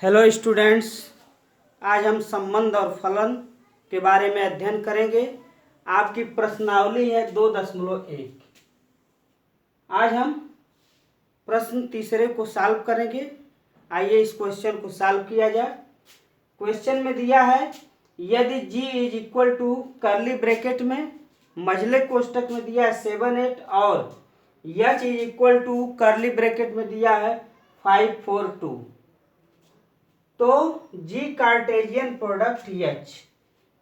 Hello students, आज हम संबंध और फलन के बारे में अध्ययन करेंगे। आपकी प्रश्नावली है 2.1। आज हम प्रश्न तीसरे को सॉल्व करेंगे। आइए इस क्वेश्चन को सॉल्व किया जाए। क्वेश्चन में दिया है यदि g is equal to curly bracket में मझले कोष्टक में दिया है 7 8 और h is equal to curly bracket में दिया है 5 4 2, तो जी कार्टेशियन प्रोडक्ट एच,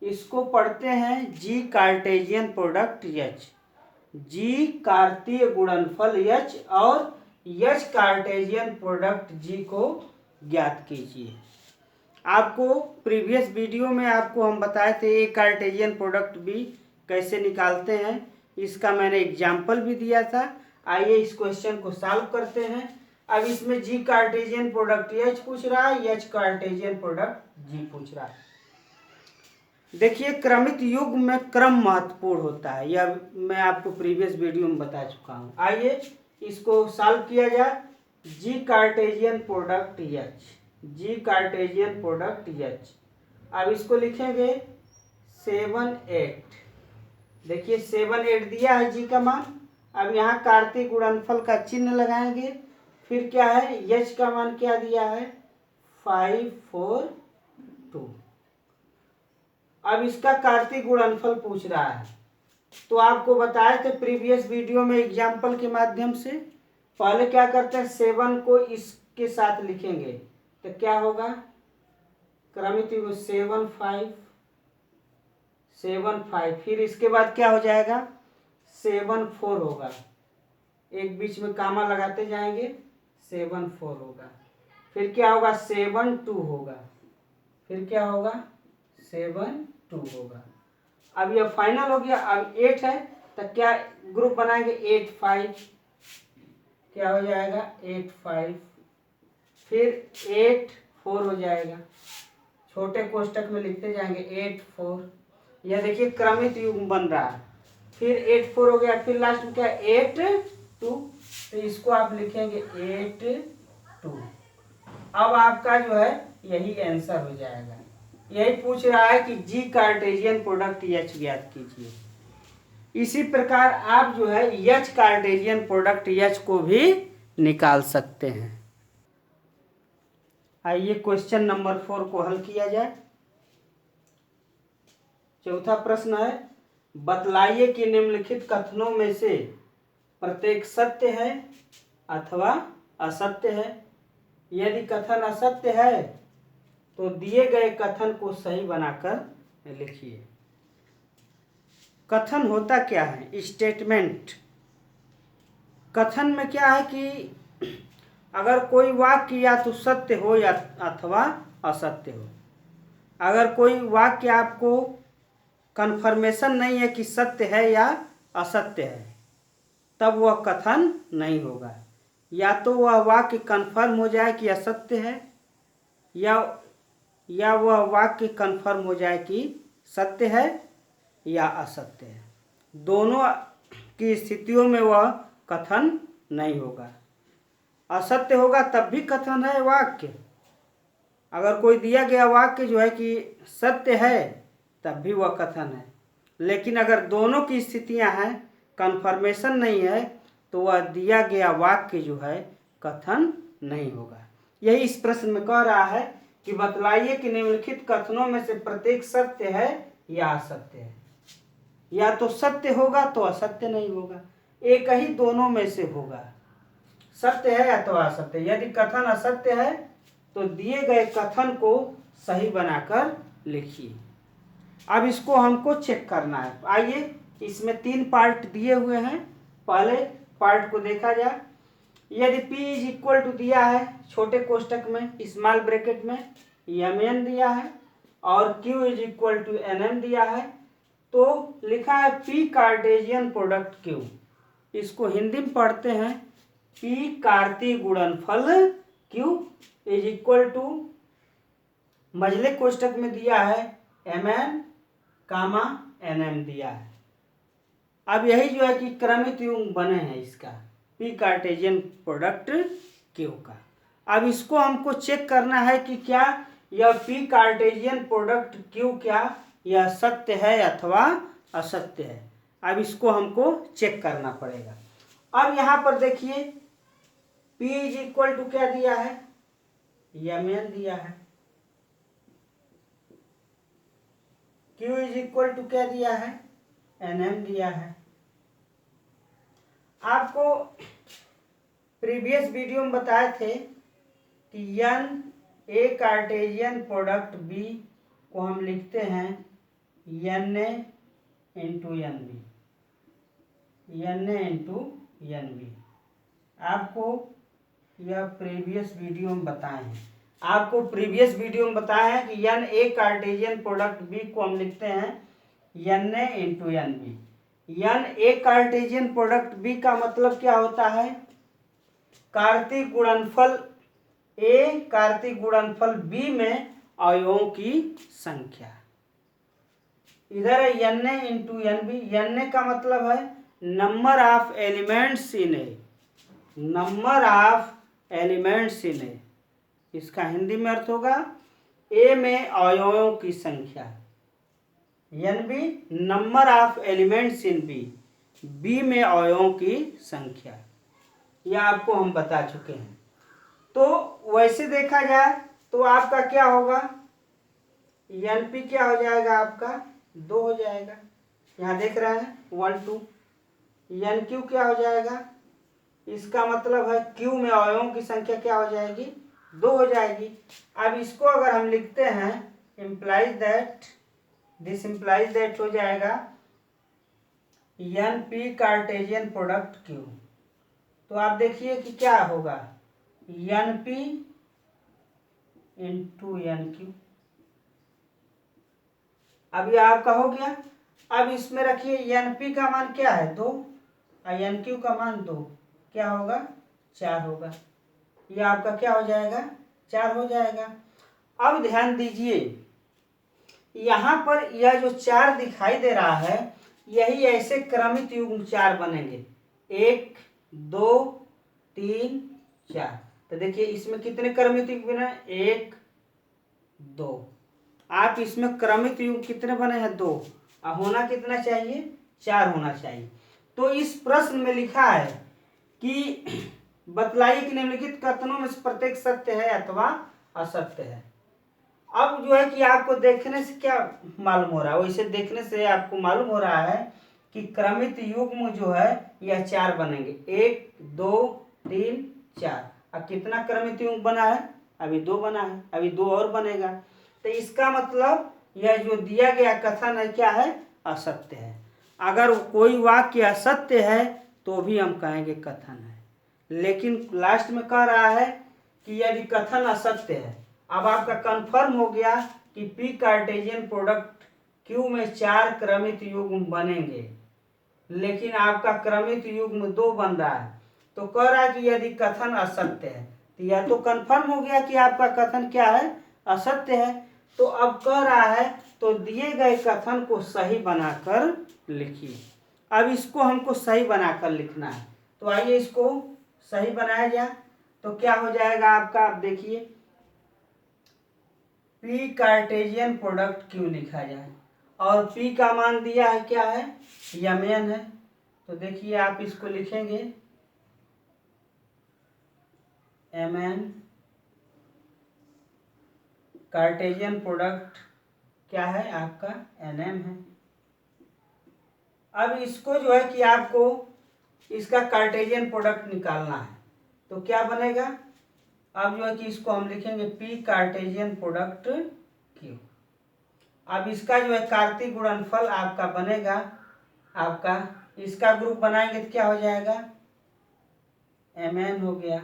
इसको पढ़ते हैं जी कार्टेशियन प्रोडक्ट एच, जी कार्तीय गुणनफल एच और एच कार्टेशियन प्रोडक्ट जी को ज्ञात कीजिए। आपको प्रीवियस वीडियो में आपको हम बताए थे ए कार्टेशियन प्रोडक्ट भी कैसे निकालते हैं, इसका मैंने एग्जाम्पल भी दिया था। आइए इस क्वेश्चन को सॉल्व करते हैं। अब इसमें जी कार्टेशियन प्रोडक्ट एच पूछ रहा है, एच कार्टेशियन प्रोडक्ट जी पूछ रहा है। देखिए क्रमित युग्म में क्रम महत्वपूर्ण होता है, यह मैं आपको प्रीवियस वीडियो में बता चुका हूं। आइए इसको सॉल्व किया जाए। जी कार्टेशियन प्रोडक्ट एच, जी कार्टेशियन प्रोडक्ट एच, अब इसको लिखेंगे 7 8। देखिए 7 8 दिया है जी का मान। अब यहाँ कार्तीय गुणनफल का चिन्ह लगाएंगे। फिर क्या है, यच का मान क्या दिया है 5 4 2। अब इसका कार्तीय गुणनफल पूछ रहा है, तो आपको बताए थे प्रीवियस वीडियो में एग्जाम्पल के माध्यम से। पहले क्या करते हैं, 7 को इसके साथ लिखेंगे तो क्या होगा, क्रमित 7 5 7 5, फिर इसके बाद क्या हो जाएगा 7 4 होगा, एक बीच में कामा लगाते जाएंगे 7 4 होगा। फिर क्या होगा 7 2 होगा, फिर क्या होगा 7 2 होगा। अब यह फाइनल हो गया। अब 8 है तो क्या ग्रुप बनाएंगे 8 5, क्या हो जाएगा 8 5, फिर 8 4 हो जाएगा, छोटे कोष्टक में लिखते जाएंगे 8 4। यह देखिए क्रमित युग्म बन रहा है। फिर 8 4 हो गया, फिर लास्ट में क्या 8 2, तो इसको आप लिखेंगे 8 2। अब आपका जो है यही आंसर हो जाएगा। यही पूछ रहा है कि जी कार्टेशियन प्रोडक्ट एच ज्ञात कीजिए। इसी प्रकार आप जो है एच कार्टेशियन प्रोडक्ट एच को भी निकाल सकते हैं। आइए क्वेश्चन नंबर 4 को हल किया जाए। चौथा प्रश्न है, बतलाइए कि निम्नलिखित कथनों में से प्रत्येक सत्य है अथवा असत्य है। यदि कथन असत्य है तो दिए गए कथन को सही बनाकर लिखिए। कथन होता क्या है, स्टेटमेंट। कथन में क्या है कि अगर कोई वाक्य या तो सत्य हो या अथवा असत्य हो। अगर कोई वाक्य आपको कन्फर्मेशन नहीं है कि सत्य है या असत्य है, तब वह कथन नहीं होगा। या तो वह वाक्य कन्फर्म हो जाए कि असत्य है या वह वाक्य कन्फर्म हो जाए कि सत्य है या असत्य है। दोनों की स्थितियों में वह कथन नहीं होगा। असत्य होगा तब भी कथन है वाक्य। अगर कोई दिया गया वाक्य जो है कि सत्य है तब भी वह कथन है। लेकिन अगर दोनों की स्थितियां हैं, कन्फर्मेशन नहीं है, तो वह दिया गया वाक्य जो है कथन नहीं होगा। यही इस प्रश्न में कह रहा है कि बतलाइए कि निम्नलिखित कथनों में से प्रत्येक सत्य है या असत्य है। या तो सत्य होगा तो असत्य नहीं होगा, एक ही दोनों में से होगा, सत्य है या तो असत्य। यदि कथन असत्य है तो दिए गए कथन को सही बनाकर लिखिए। अब इसको हमको चेक करना है। आइए इसमें 3 पार्ट दिए हुए हैं। पहले पार्ट को देखा जाए। यदि P इज इक्वल टू दिया है छोटे कोष्टक में स्मॉल ब्रैकेट में Mn दिया है और Q is equal to Nm दिया है, तो लिखा है P कार्टेशियन प्रोडक्ट Q। इसको हिंदी में पढ़ते हैं P कार्तीय गुणनफल Q इज इक्वल टू मझले कोष्टक में दिया है Mn कामा Nm दिया है। अब यही जो है कि क्रमित युग्म बने हैं इसका P कार्टेशियन प्रोडक्ट Q का। अब इसको हमको चेक करना है कि क्या यह पी कार्टेशियन प्रोडक्ट क्यू क्या यह सत्य है अथवा असत्य है। अब इसको हमको चेक करना पड़ेगा। अब यहाँ पर देखिए P इज इक्वल टू क्या दिया है, Mn दिया है। Q इज इक्वल टू क्या दिया है, Nm दिया है। आपको प्रीवियस वीडियो में बताए थे कि N ए कार्टेशियन प्रोडक्ट B को हम लिखते हैं Na इंटू एन बी। आपको यह प्रीवियस वीडियो में बताए हैं, आपको प्रीवियस वीडियो में बताया है कि N A Cartesian product B को हम लिखते हैं Na into N B. N A Cartesian product B का मतलब क्या होता है, कार्तीय गुणनफल ए कार्तीय गुणनफल बी में अवयवों की संख्या। इधर है Na into N B. Na का मतलब है number of elements in A, number of elements in A, इसका हिंदी में अर्थ होगा ए में अवयवों की संख्या। N B number of elements in B, B में अवयवों की संख्या, यह आपको हम बता चुके हैं। तो वैसे देखा जाए तो आपका क्या होगा, एन पी क्या हो जाएगा, आपका 2 हो जाएगा। यहाँ देख रहे हैं 1 2। एन क्यू क्या हो जाएगा, इसका मतलब है क्यू में अवयवों की संख्या क्या हो जाएगी, 2 हो जाएगी। अब इसको अगर हम लिखते हैं implies that, this implies that हो जाएगा N P Cartesian product Q. तो आप देखिए कि क्या होगा, N P into N Q. अब ये आपका हो गया। अब इसमें रखिए एन पी का मान क्या है 2 और एन क्यू का मान 2, क्या होगा 4 होगा। ये आपका क्या हो जाएगा 4 हो जाएगा। अब ध्यान दीजिए यहाँ पर यह जो 4 दिखाई दे रहा है यही ऐसे क्रमित युग्म 4 बनेंगे, 1 2 3 4। तो देखिए इसमें कितने क्रमित युग्म बने, 1 2। आप इसमें क्रमित युग्म कितने बने हैं 2, और होना कितना चाहिए 4 होना चाहिए। तो इस प्रश्न में लिखा है कि बतलाइए कि निम्नलिखित कथनों में से प्रत्येक सत्य है अथवा असत्य है। अब जो है कि आपको देखने से क्या मालूम हो रहा है, वैसे देखने से आपको मालूम हो रहा है कि क्रमित युग्म जो है यह 4 बनेंगे, 1 2 3 4। अब कितना क्रमित युग्म बना है, अभी 2 बना है, अभी 2 और बनेगा। तो इसका मतलब यह जो दिया गया कथन है क्या है, असत्य है। अगर कोई वाक्य असत्य है तो भी हम कहेंगे कथन है, लेकिन लास्ट में कह रहा है कि यदि कथन असत्य है। अब आपका कंफर्म हो गया कि पी कार्टेशियन प्रोडक्ट क्यू में 4 क्रमित युग्म बनेंगे, लेकिन आपका क्रमित युग्म 2 बन रहा है। तो कह रहा है कि यदि कथन असत्य है, तो यह तो कंफर्म हो गया कि आपका कथन क्या है, असत्य है। तो अब कह रहा है तो दिए गए कथन को सही बनाकर लिखिए। अब इसको हमको सही बनाकर लिखना है, तो आइए इसको सही बनाया जाए। तो क्या हो जाएगा आपका, आप देखिए पी कार्टेशियन प्रोडक्ट क्यू लिखा जाए और पी का मान दिया है क्या है, Mn है। तो देखिए आप इसको लिखेंगे Mn कार्टेशियन प्रोडक्ट क्या है आपका Nm है। अब इसको जो है कि आपको इसका कार्टेशियन प्रोडक्ट निकालना है, तो क्या बनेगा, अब जो है कि इसको हम लिखेंगे पी कार्टेशियन प्रोडक्ट क्यू। अब इसका जो है कार्तीय गुणनफल आपका बनेगा, आपका इसका ग्रुप बनाएंगे तो क्या हो जाएगा, Mn हो गया,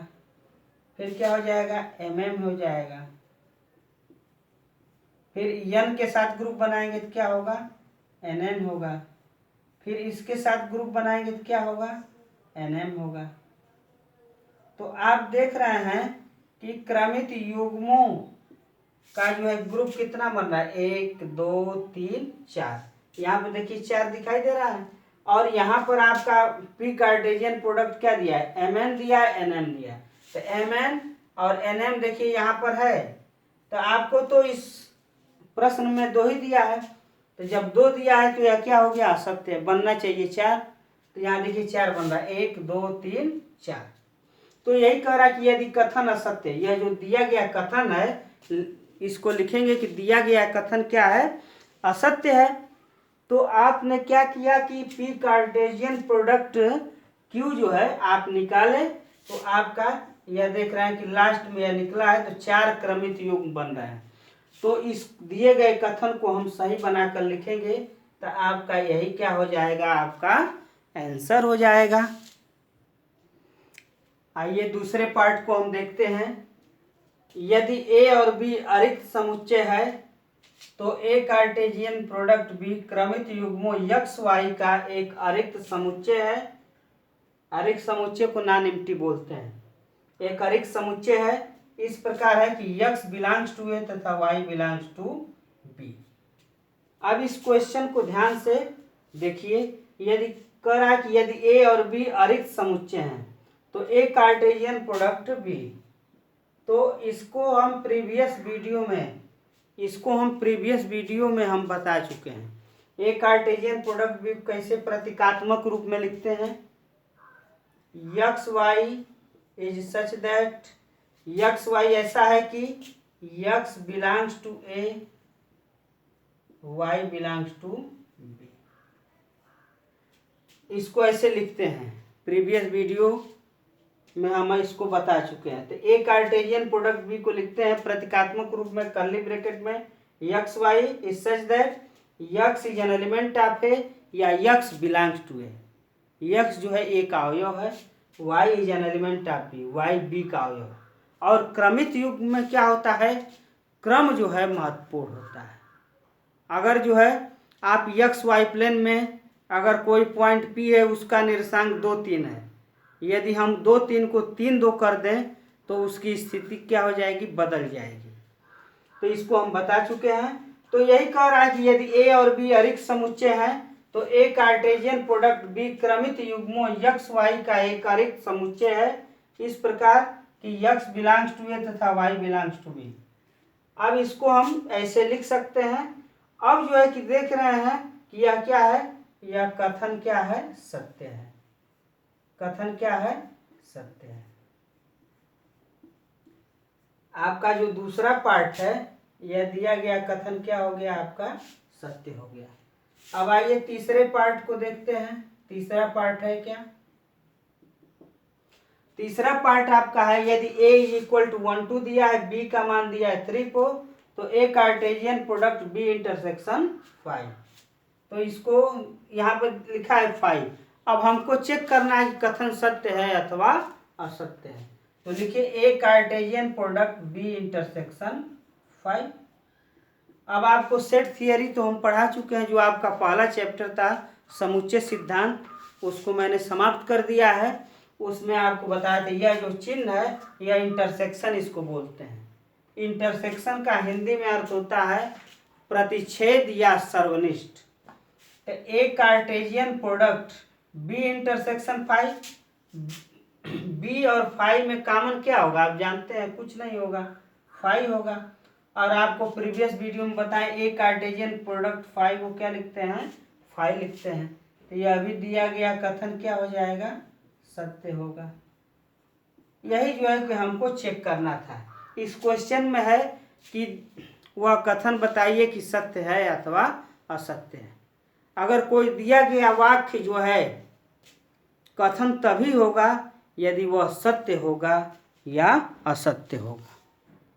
फिर क्या हो जाएगा Mm हो जाएगा, फिर n के साथ ग्रुप बनाएंगे तो क्या होगा Nn होगा, फिर इसके साथ ग्रुप बनाएंगे तो क्या होगा Nm होगा। तो आप देख रहे हैं कि क्रमित युग्मों का जो है ग्रुप कितना बन रहा है, 1 2 3 4। यहाँ पे देखिए 4 दिखाई दे रहा है, और यहाँ पर आपका पी कार्टेशियन प्रोडक्ट क्या दिया है, Mn दिया है Nm दिया है। तो Mn और NM देखिए यहाँ पर है, तो आपको तो इस प्रश्न में 2 ही दिया है, तो जब 2 दिया है तो यह क्या हो गया, असत्य है। बनना चाहिए 4, तो यहाँ देखिए 4 बन रहा है, 1 2 3 4। तो यही कह रहा है कि यदि कथन असत्य, यह जो दिया गया कथन है इसको लिखेंगे कि दिया गया कथन क्या है, असत्य है। तो आपने क्या किया कि पी कार्टेशियन प्रोडक्ट क्यू जो है आप निकाले, तो आपका यह देख रहे हैं कि लास्ट में यह निकला है, तो 4 क्रमित युग्म बन रहे हैं। तो इस दिए गए कथन को हम सही बनाकर लिखेंगे, तो आपका यही क्या हो जाएगा, आपका आंसर हो जाएगा। आइए दूसरे पार्ट को हम देखते हैं। यदि ए और बी अरिक्त समुच्चय है तो ए कार्टेशियन प्रोडक्ट बी क्रमित युग्मों यक्स वाई का एक अरिक्त समुच्चय है। अरिक्त समुच्चय को नॉन एम्प्टी बोलते हैं। एक अरिक्त समुच्चय है, इस प्रकार है कि यक्स बिलोंग्स टू ए तथा वाई बिलोंग्स टू बी। अब इस क्वेश्चन को ध्यान से देखिए, यदि कह रहा है कि यदि ए और बी अरिक्त समुच्चय हैं तो ए कार्टेशियन प्रोडक्ट बी, तो इसको हम प्रीवियस वीडियो में हम बता चुके हैं। ए कार्टेशियन प्रोडक्ट बी कैसे प्रतीकात्मक रूप में लिखते हैं, x Y is such that, x y ऐसा है कि x belongs to A, y belongs to B, इसको ऐसे लिखते हैं। प्रीवियस वीडियो में हम इसको बता चुके हैं। तो ए कार्टेशियन प्रोडक्ट बी को लिखते हैं प्रतीकात्मक रूप में कर्ली ब्रैकेट में, X Y is such that X is an element of A या X belongs to A. X जो है ए का अवयव है, Y is an element of B, Y B का अवयव। और क्रमित युग्म में क्या होता है, क्रम जो है महत्वपूर्ण होता है। अगर जो है आप यक्स वाई प्लेन में अगर कोई पॉइंट पी है, उसका निर्देशांक 2 3 है, यदि हम 2 3 को 3 2 कर दें तो उसकी स्थिति क्या हो जाएगी, बदल जाएगी। तो इसको हम बता चुके हैं। तो यही कह रहा है कि यदि ए और बी अरिक्त समुच्चय है तो ए कार्टेशियन प्रोडक्ट बी क्रमित युग्मों यक्स वाई का एक अरिक्त समुच्चय है, इस प्रकार कि यक्स बिलोंग्स टू ए तथा वाई बिलोंग्स टू बी। अब इसको हम ऐसे लिख सकते हैं। अब जो है कि देख रहे हैं कि यह क्या है, यह कथन क्या है, सत्य है। कथन क्या है, सत्य है। आपका जो दूसरा पार्ट है, यह दिया गया कथन क्या हो गया, आपका सत्य हो गया। अब आइए तीसरे पार्ट को देखते हैं। तीसरा पार्ट है क्या, तीसरा पार्ट आपका है यदि a इज इक्वल टू 1 2 दिया है, b का मान दिया है 3 को, तो a Cartesian product b intersection 5। तो इसको यहाँ पर लिखा है 5। अब हमको चेक करना है कि कथन सत्य है अथवा असत्य है। तो लिखिए ए कार्टेशियन प्रोडक्ट बी इंटरसेक्शन 5। अब आपको सेट थियरी तो हम पढ़ा चुके हैं, जो आपका पहला चैप्टर था समुच्चय सिद्धांत, उसको मैंने समाप्त कर दिया है। उसमें आपको बताया था यह जो चिन्ह है यह इंटरसेक्शन इसको बोलते हैं। इंटरसेक्शन का हिंदी में अर्थ होता है प्रतिच्छेद या सर्वनिष्ठ। तो A Cartesian product B intersection 5, B और 5 में कॉमन क्या होगा, आप जानते हैं, कुछ नहीं होगा, 5 होगा। और आपको प्रीवियस वीडियो में बताएं ए कार्टेशियन प्रोडक्ट 5 को क्या लिखते हैं, 5 लिखते हैं। तो यह अभी दिया गया कथन क्या हो जाएगा, सत्य होगा। यही जो है कि हमको चेक करना था। इस क्वेश्चन में है कि वह कथन बताइए कि सत्य है अथवा असत्य है। अगर कोई दिया गया वाक्य जो है कथन तभी होगा यदि वह सत्य होगा या असत्य होगा।